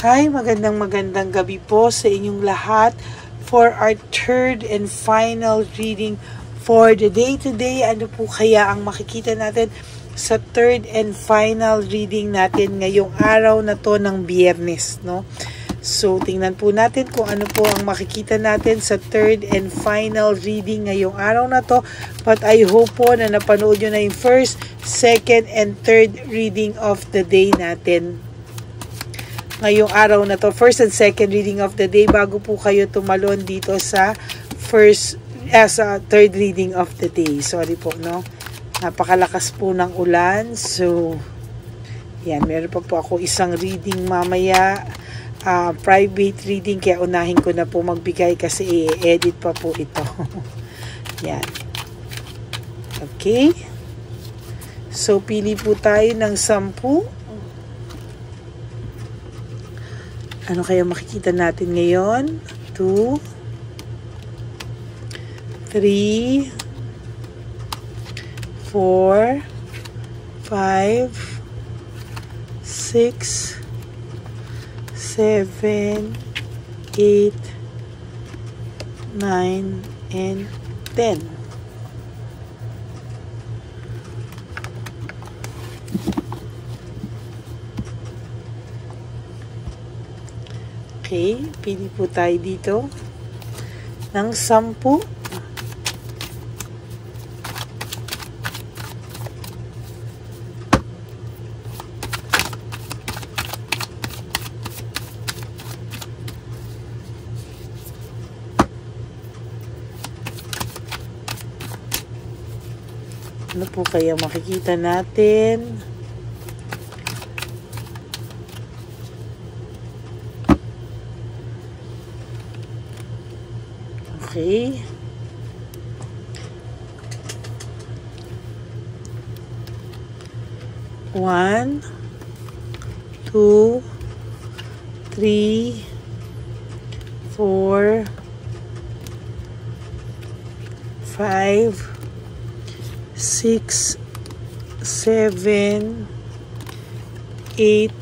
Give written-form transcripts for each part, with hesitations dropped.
Hi, magandang gabi po sa inyong lahat for our third and final reading for the day today. Ano po kaya ang makikita natin sa third and final reading natin ngayong araw na to ng Biyernes, no? So, tingnan po natin kung ano po ang makikita natin sa third and final reading ngayong araw na to. But I hope po na napanood nyo na yung first, second, and third reading of the day natin ngayong araw na to, first and second reading of the day, bago po kayo tumalon dito sa third reading of the day. Sorry po, no? Napakalakas po ng ulan. So, yan, meron pa po ako isang reading mamaya, private reading, kaya unahin ko na po magbigay kasi i-edit pa po ito. Yan. Okay. So, pili po tayo ng 10. Ano kaya makikita natin ngayon? 2, 3, 4, 5, 6, 7, 8, 9, and 10. Okay, pili po tayo dito ng 10. Ano po kaya makikita natin? Okay. One, 2, 3, 4, 5, 6, 7, 8,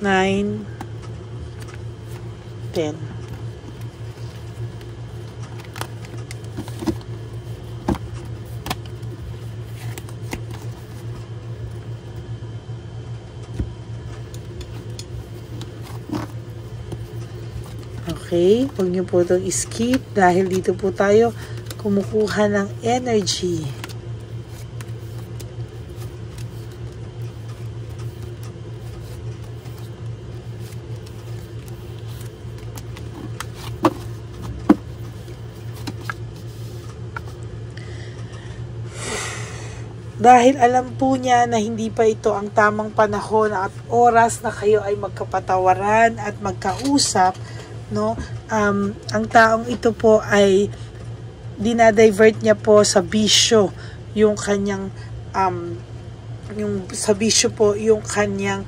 9, 10. Okay, huwag niyo po itong skip dahil dito po tayo kumukuha ng energy. Dahil alam po niya na hindi pa ito ang tamang panahon at oras na kayo ay magkapatawaran at magkausap, no? Ang taong ito po ay dinadivert niya po sa bisyo yung kanyang yung sa bisyo po yung kanyang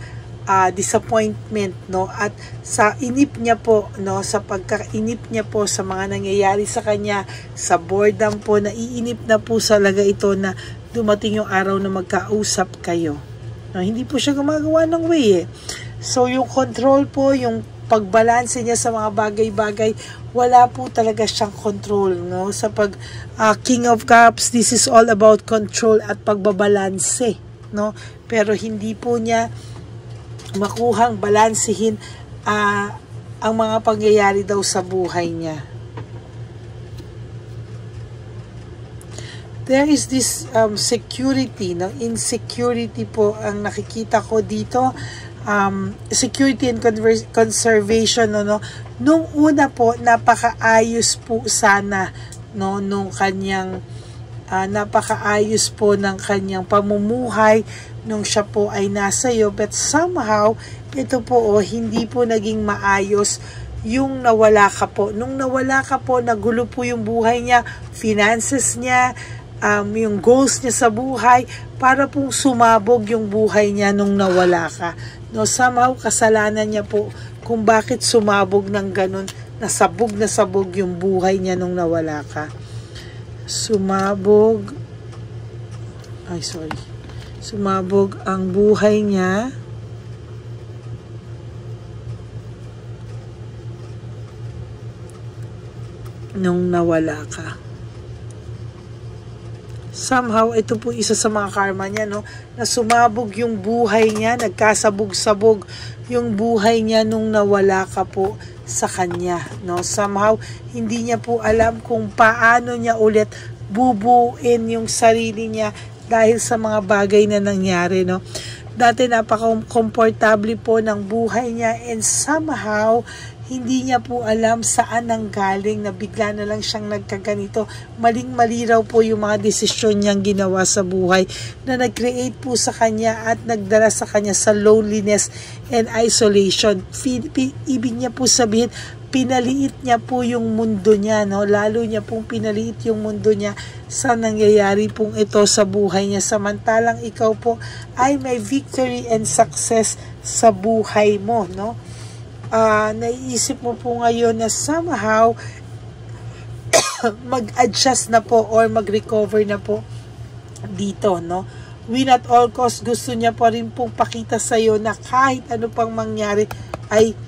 disappointment, no? At sa inip niya po, no, sa pagkainip niya po sa mga nangyayari sa kanya, sa boredom po, naiinip na po talaga ito na dumating yung araw na magkausap kayo. No, hindi po siya gumagawa ng way So yung control po, yung pagbalanse niya sa mga bagay-bagay, wala po talaga siyang control, no? Sa King of Cups, this is all about control at pagbabalanse, no? Pero hindi po niya makuhang balansehin ang mga pangyayari daw sa buhay niya. There is this security, no? Insecurity po ang nakikita ko dito. Security and conservation, no? Nung una po, napakaayos po sana, no, nung kanyang napakaayos po ng kanyang pamumuhay nung siya po ay nasa iyo, but somehow ito po hindi po naging maayos yung nawala ka po. Nung nawala ka po, nagulo po yung buhay niya, finances niya, yung goals niya sa buhay, para pong sumabog yung buhay niya nung nawala ka. No, somehow kasalanan niya po kung bakit sumabog ng ganun, nasabog yung buhay niya nung nawala ka. Sumabog ang buhay niya nung nawala ka. Somehow, ito po isa sa mga karma niya, no? Na sumabog yung buhay niya, nagkasabog-sabog yung buhay niya nung nawala ka po sa kanya, no? Somehow, hindi niya po alam kung paano niya ulit bubuin yung sarili niya dahil sa mga bagay na nangyari, no? Dati napaka-komportable po ng buhay niya and somehow, hindi niya po alam saan ang galing na bigla na lang siyang nagkaganito. Maling-mali raw po yung mga desisyon niyang ginawa sa buhay na nag-create po sa kanya at nagdala sa kanya sa loneliness and isolation. Ibig niya po sabihin, pinaliit niya po yung mundo niya, no? Lalo niya pong pinaliit yung mundo niya sa nangyayari pong ito sa buhay niya. Samantalang ikaw po ay may victory and success sa buhay mo, no? Naiisip mo po ngayon na somehow mag-adjust na po or mag-recover na po dito, no? Win at all cost, gusto niya pa rin pong pakita sa iyo na kahit ano pang mangyari ay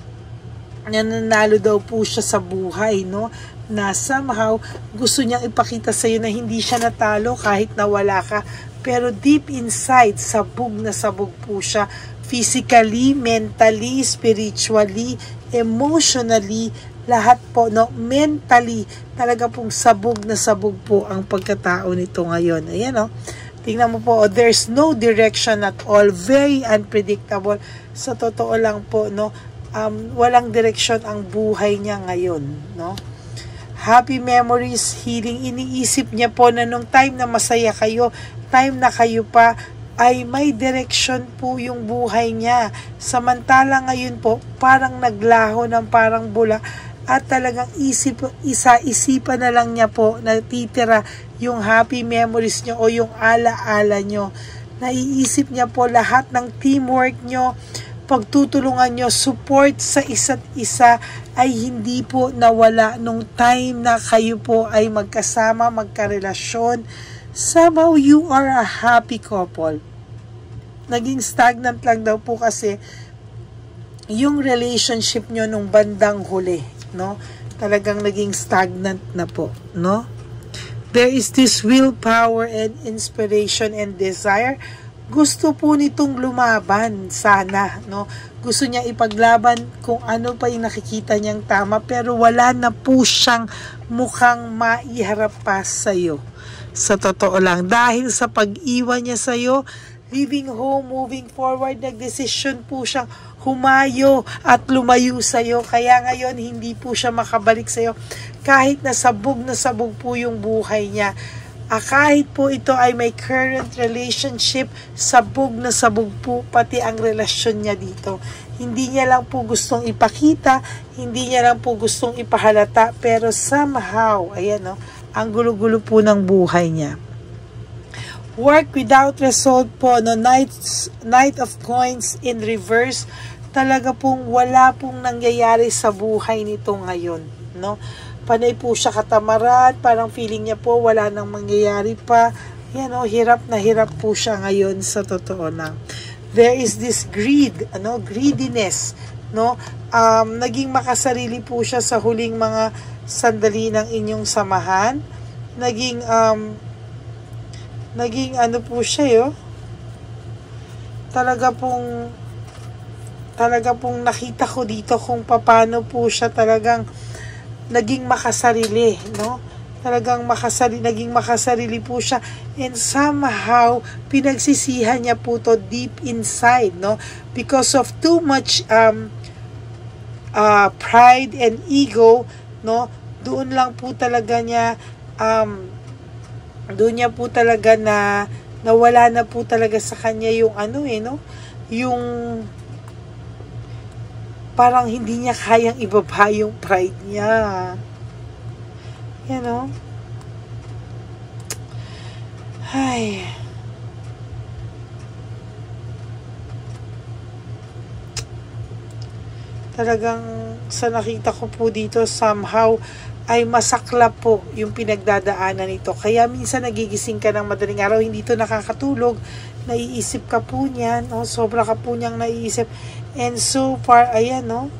nananalo daw po siya sa buhay, no? Na somehow gusto niyang ipakita sa iyo na hindi siya natalo kahit nawala ka, pero deep inside sabog na sabog po siya. Physically, mentally, spiritually, emotionally, lahat po, no? Mentally, talaga pong sabog na sabog po ang pagkatao nito ngayon. Ayan, no? Tingnan mo po, there's no direction at all. Very unpredictable. Sa totoo lang po, no? Walang direksyon ang buhay niya ngayon, no? Happy memories, healing. Iniisip niya po na nung time na masaya kayo, time na kayo pa, ay may direction po yung buhay niya. Samantala ngayon po, parang naglaho ng parang bula at talagang isipan na lang niya po natitira yung happy memories niyo o yung ala-ala niyo. Naiisip niya po lahat ng teamwork niyo, pagtutulungan niyo, support sa isa't isa ay hindi po nawala nung time na kayo po ay magkasama, magkarelasyon. Somehow you are a happy couple. Naging stagnant lang daw po kasi yung relationship nyo nung bandang huli, no? Talagang naging stagnant na po, no? There is this willpower and inspiration and desire. Gusto po nitong lumaban sana, no? Gusto niya ipaglaban kung ano pa yung nakikita niyang tama, pero wala na po siyang mukhang maiharap pa sa'yo. Sa totoo lang, dahil sa pag-iwan niya sa'yo, leaving home, moving forward, nagdesisyon po siyang humayo at lumayo sa'yo. Kaya ngayon, hindi po siya makabalik sa'yo. Kahit na sabog po yung buhay niya. Kahit po ito ay may current relationship, sabog po pati ang relasyon niya dito. Hindi niya lang po gustong ipakita, hindi niya lang po gustong ipahalata, pero somehow, ayan, no, ang gulo-gulo po ng buhay niya. Work without result po, no? Knight of Coins in reverse. Talaga pong wala pong nangyayari sa buhay nito ngayon, no? Panay po siya katamaran, parang feeling niya po wala nang mangyayari pa. Yan, no? Hirap na hirap po siya ngayon sa totoo lang. There is this greed, greediness, no? Naging makasarili po siya sa huling mga sandali ng inyong samahan. Naging ano po siya, talaga pong nakita ko dito kung paano po siya talagang naging makasarili, no? Talagang naging makasarili po siya, and somehow pinagsisihan niya po to deep inside, no? Because of too much pride and ego, no? Doon lang po talaga niya doon niya po talaga na nawala na po talaga sa kanya yung no? Yung parang hindi niya kayang ibaba yung pride niya. Yan, no? Ay. Talagang sa nakita ko po dito, somehow ay masaklap po yung pinagdadaanan nito. Kaya minsan nagigising ka ng madaling araw, hindi to nakakatulog, naiisip ka po niyan, no? Sobra ka po niyang naiisip. And so far, ayan, no?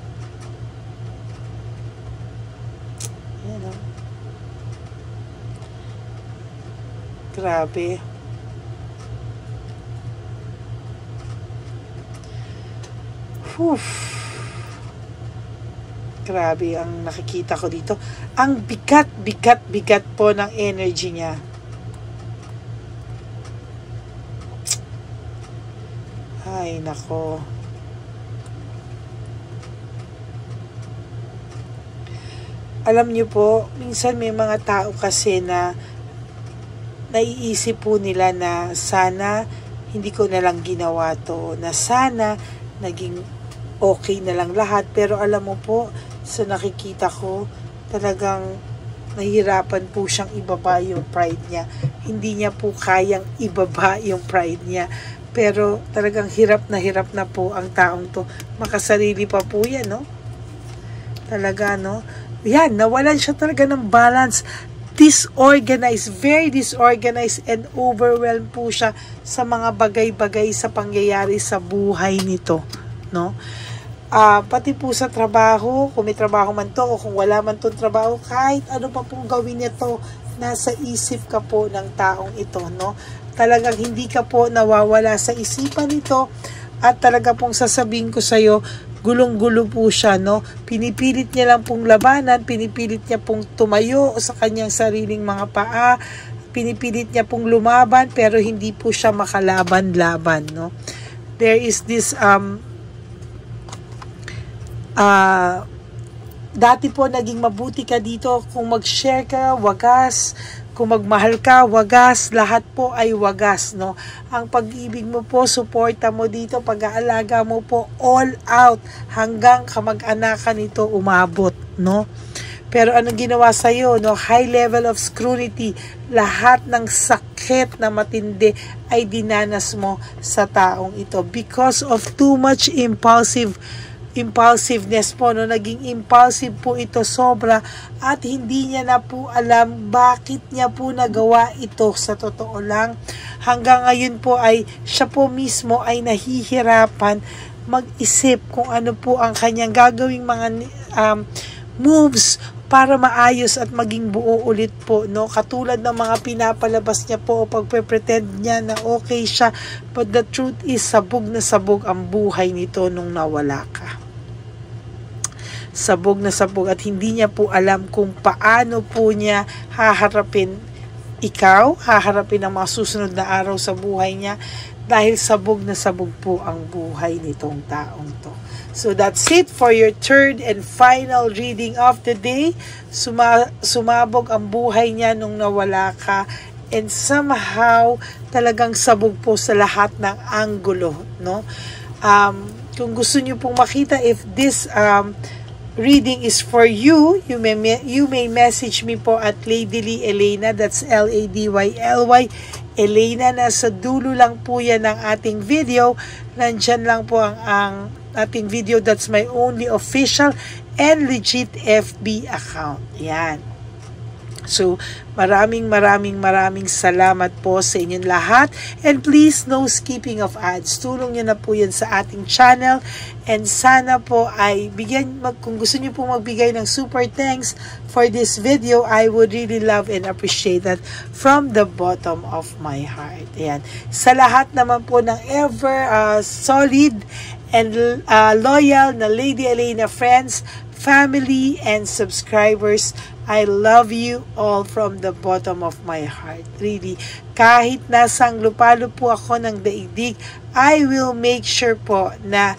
Ayan, no? Grabe. Whew. Grabe ang nakikita ko dito. Ang bigat po ng energy niya. Ay, nako. Alam niyo po, minsan may mga tao kasi na naiisip po nila na sana hindi ko na lang ginawa to, na sana naging okay na lang lahat. Pero alam mo po, sa nakikita ko, talagang nahihirapan po siyang ibaba yung pride niya. Hindi niya po kayang ibaba yung pride niya. Pero talagang hirap na po ang taong to. Makasarili pa po yan, no? Talaga, no? Yan, nawalan siya talaga ng balance. Disorganized, very disorganized and overwhelmed po siya sa mga bagay-bagay sa pangyayari sa buhay nito, no? Pati po sa trabaho, kung may trabaho man to o kung wala man tong trabaho, kahit ano pa pong gawin niya to, nasa isip ka po ng taong ito, no? Talagang hindi ka po nawawala sa isipan nito at talaga pong sasabihin ko sa'yo, gulong-gulo po siya, no? Pinipilit niya lang pong labanan, pinipilit niya pong tumayo sa kanyang sariling mga paa, pinipilit niya pong lumaban, pero hindi po siya makalaban-laban, no? There is this, dati po naging mabuti ka dito, kung mag-share ka, wagas, kung magmahal ka, wagas, lahat po ay wagas, no? Ang pag-ibig mo po, suporta mo dito, pag-aalaga mo po, all out, hanggang kamag-anakan nito umabot, no? Pero anong ginawa sa'yo, no? High level of scrutiny, lahat ng sakit na matindi ay dinanas mo sa taong ito because of too much impulsiveness po, no? Naging impulsive po ito sobra at hindi niya na po alam bakit niya po nagawa ito. Sa totoo lang, hanggang ngayon po ay siya po mismo ay nahihirapan mag-isip kung ano po ang kanyang gagawing mga moves para maayos at maging buo ulit po, no? Katulad ng mga pinapalabas niya po o pagpe-pretend niya na okay siya, but the truth is sabog na sabog ang buhay nito nung nawala ka. Sabog na sabog at hindi niya po alam kung paano po niya haharapin ikaw, haharapin ang mga susunod na araw sa buhay niya dahil sabog na sabog po ang buhay nitong taong to. So that's it for your third and final reading of the day. Sumabog ang buhay niya nung nawala ka and somehow talagang sabog po sa lahat ng anggulo, no? Kung gusto niyo pong makita if this reading is for you, you may message me po at Ladyly Elena, that's Ladyly Elena. Nasa dulo lang po yan ng ating video. Nandyan lang po ang ating video. That's my only official and legit FB account. Yan. So, maraming salamat po sa inyong lahat. And please, no skipping of ads. Tulong nyo na po yan sa ating channel. And sana po ay kung gusto nyo po magbigay ng super thanks for this video, I would really love and appreciate that from the bottom of my heart. Ayan. Sa lahat naman po ng ever solid and loyal na Lady Elena friends, family, and subscribers, I love you all from the bottom of my heart. Really, kahit nasang lupalo po ako ng daigdig, I will make sure po na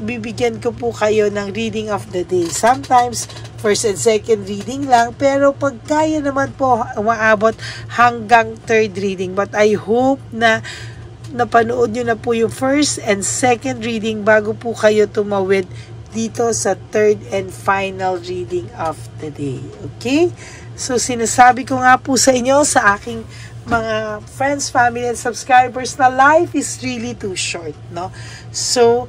bibigyan ko po kayo ng reading of the day. Sometimes, first and second reading lang, pero pag kaya naman po, umaabot hanggang third reading. But I hope na napanood nyo na po yung first and second reading bago po kayo tumawid dito sa third and final reading of the day. Okay? So, sinasabi ko nga po sa inyo, sa aking mga friends, family, and subscribers na life is really too short, no? So,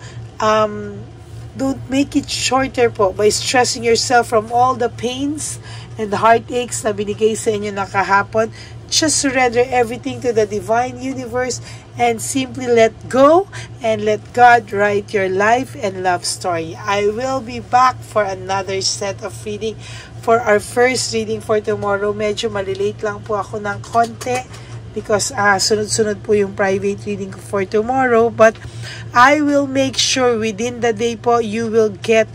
don't make it shorter po by stressing yourself from all the pains and the heartaches na binigay sa inyo na kahapon. Just surrender everything to the divine universe and simply let go and let God write your life and love story. I will be back for another set of reading for our first reading for tomorrow. Medyo malilate lang po ako ng konti because sunod-sunod po yung private reading ko for tomorrow. But I will make sure within the day po, you will get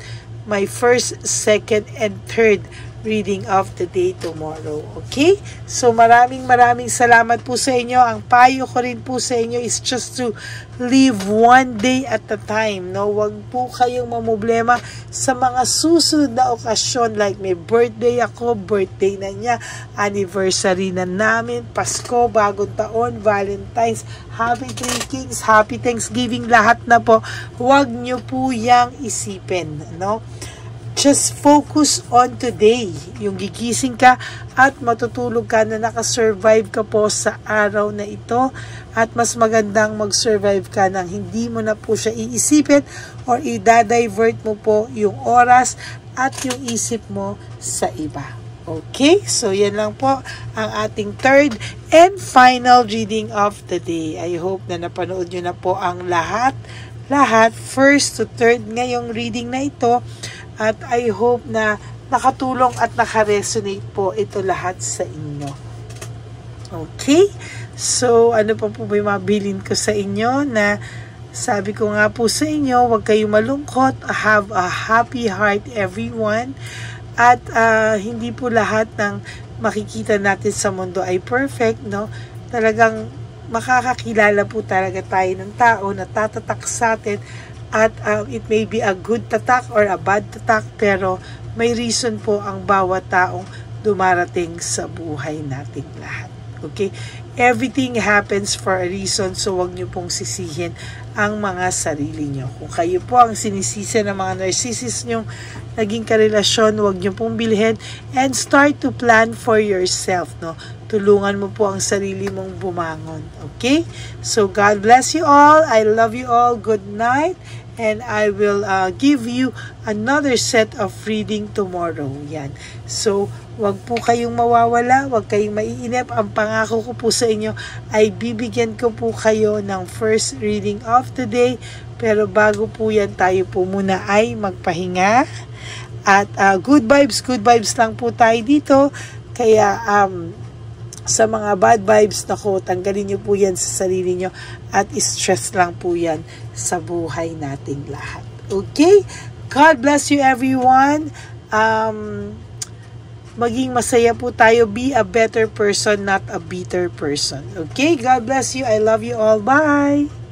my first, second, and third reading of the day tomorrow. Okay? So maraming salamat po sa inyo. Ang payo ko rin po sa inyo is just to live one day at a time. No? Huwag po kayong mamblema sa mga susunod na okasyon, like may birthday ako, birthday na niya, anniversary na namin, Pasko, bagong taon, Valentine's, Happy Three Kings, Happy Thanksgiving, lahat na po. Huwag nyo po yang isipin. No? Just focus on today. Yung gigising ka at matutulog ka na nakasurvive ka po sa araw na ito. At mas magandang mag-survive ka nang hindi mo na po siya iisipin or i-divert mo po yung oras at yung isip mo sa iba. Okay? So, yan lang po ang ating third and final reading of the day. I hope na napanood nyo na po ang lahat, first to third ngayong reading na ito. At I hope na nakatulong at nakaresonate po ito lahat sa inyo. Okay? So, ano pa po ba yung mabilin ko sa inyo na sabi ko nga po sa inyo, huwag kayong malungkot, have a happy heart everyone. At hindi po lahat ng makikita natin sa mundo ay perfect, no? Talagang makakakilala po talaga tayo ng tao na tatatak sa atin. At it may be a good tatak or a bad tatak, pero may reason po ang bawat taong dumarating sa buhay nating lahat. Okay? Everything happens for a reason, so wag nyo pong sisihin ang mga sarili nyo. Kung kayo po ang sinisisi ng mga narcissist nyong naging karelasyon, wag nyo pong bilhin and start to plan for yourself. No? Tulungan mo po ang sarili mong bumangon. Okay? So, God bless you all. I love you all. Good night. And I will give you another set of reading tomorrow. Yan. So, wag po kayong mawawala. Wag kayong maiinip. Ang pangako ko po sa inyo ay bibigyan ko po kayo ng first reading of the day. Pero bago po yan, tayo po muna ay magpahinga. At good vibes lang po tayo dito. Kaya, sa mga bad vibes, nako, tanggalin nyo po yan sa sarili nyo at stress lang po yan sa buhay nating lahat. Okay? God bless you everyone. Maging masaya po tayo. Be a better person, not a bitter person. Okay? God bless you. I love you all. Bye!